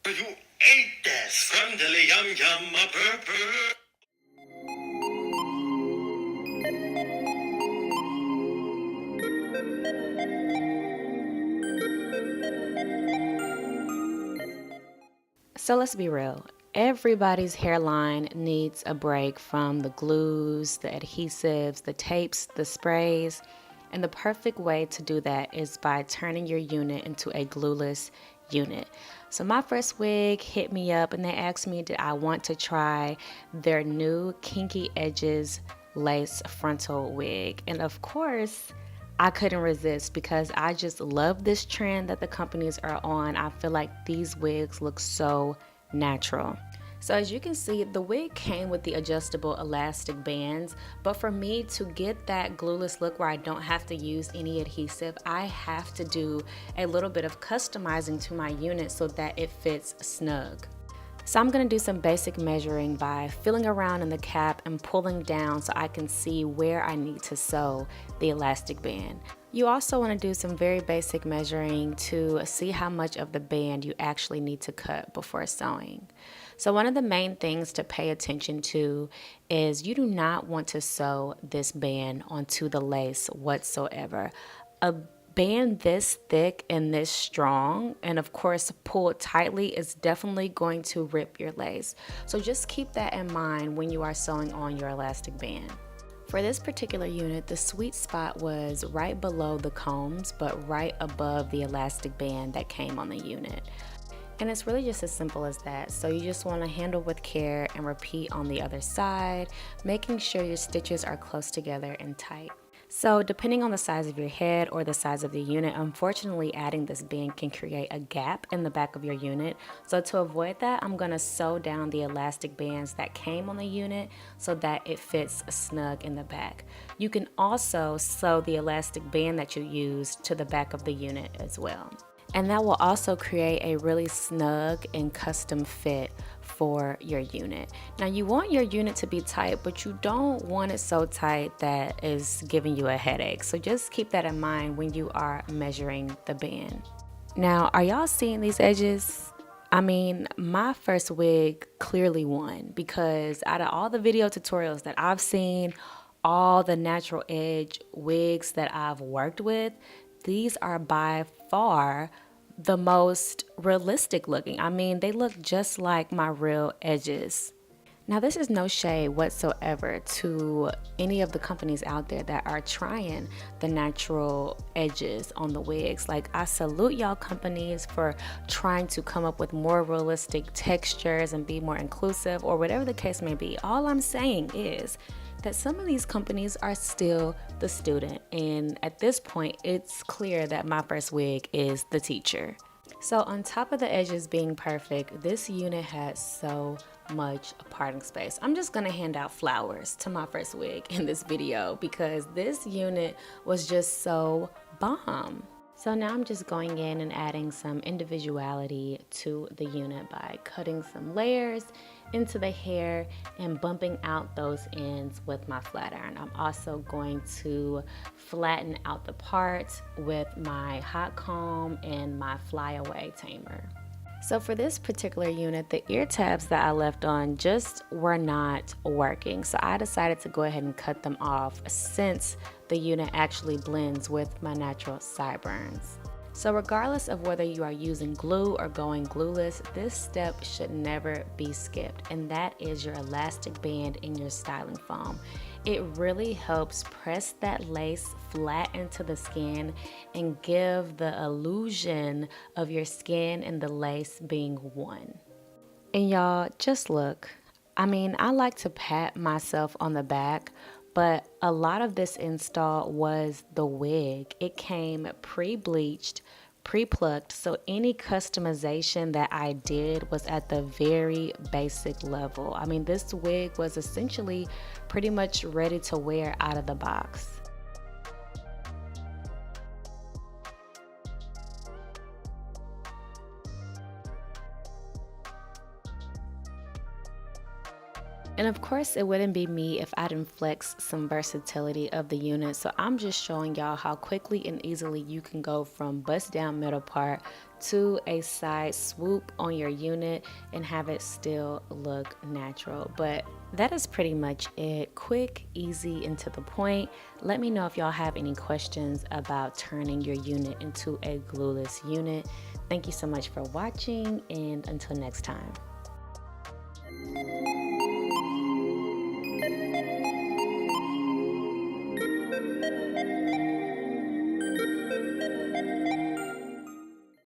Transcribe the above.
You ate that scrumdiddly yum yum a purr. So let's be real. Everybody's hairline needs a break from the glues, the adhesives, the tapes, the sprays. And the perfect way to do that is by turning your unit into a glueless unit. So Myfirstwig hit me up and they asked me did I want to try their new 𝐏𝐫𝐞-𝗠ঁ lace frontal wig. And of course, I couldn't resist because I just love this trend that the companies are on. I feel like these wigs look so natural. So as you can see, the wig came with the adjustable elastic bands, but for me to get that glueless look where I don't have to use any adhesive, I have to do a little bit of customizing to my unit so that it fits snug. So I'm going to do some basic measuring by feeling around in the cap and pulling down so I can see where I need to sew the elastic band. You also want to do some very basic measuring to see how much of the band you actually need to cut before sewing. So one of the main things to pay attention to is you do not want to sew this band onto the lace whatsoever. A band this thick and this strong, and of course pulled tightly, is definitely going to rip your lace. So just keep that in mind when you are sewing on your elastic band. For this particular unit, the sweet spot was right below the combs, but right above the elastic band that came on the unit. And it's really just as simple as that. So you just want to handle with care and repeat on the other side, making sure your stitches are close together and tight. So depending on the size of your head or the size of the unit, unfortunately adding this band can create a gap in the back of your unit. So to avoid that, I'm going to sew down the elastic bands that came on the unit so that it fits snug in the back. You can also sew the elastic band that you used to the back of the unit as well. And that will also create a really snug and custom fit for your unit. Now you want your unit to be tight, but you don't want it so tight that is giving you a headache. So just keep that in mind when you are measuring the band. Now, are y'all seeing these edges? I mean, my first wig clearly won because out of all the video tutorials that I've seen, all the natural edge wigs that I've worked with, these are by far the most realistic looking. I mean, they look just like my real edges. Now, this is no shade whatsoever to any of the companies out there that are trying the natural edges on the wigs. Like, I salute y'all companies for trying to come up with more realistic textures and be more inclusive or whatever the case may be. All I'm saying is that some of these companies are still the student, and at this point it's clear that Myfirstwig is the teacher. So on top of the edges being perfect, this unit had so much parting space. I'm just gonna hand out flowers to Myfirstwig in this video because this unit was just so bomb. So now I'm just going in and adding some individuality to the unit by cutting some layers into the hair and bumping out those ends with my flat iron. I'm also going to flatten out the parts with my hot comb and my flyaway tamer. So for this particular unit, the ear tabs that I left on just were not working. So I decided to go ahead and cut them off since the unit actually blends with my natural sideburns. So regardless of whether you are using glue or going glueless, this step should never be skipped, and that is your elastic band in your styling foam. It really helps press that lace flat into the skin and give the illusion of your skin and the lace being one. And y'all, just look. I mean, I like to pat myself on the back, but a lot of this install was the wig. It came pre-bleached, pre-plucked, so any customization that I did was at the very basic level. I mean, this wig was essentially pretty much ready to wear out of the box. And of course, it wouldn't be me if I didn't flex some versatility of the unit. So I'm just showing y'all how quickly and easily you can go from bust down middle part to a side swoop on your unit and have it still look natural. But that is pretty much it. Quick, easy, and to the point. Let me know if y'all have any questions about turning your unit into a glueless unit. Thank you so much for watching, and until next time.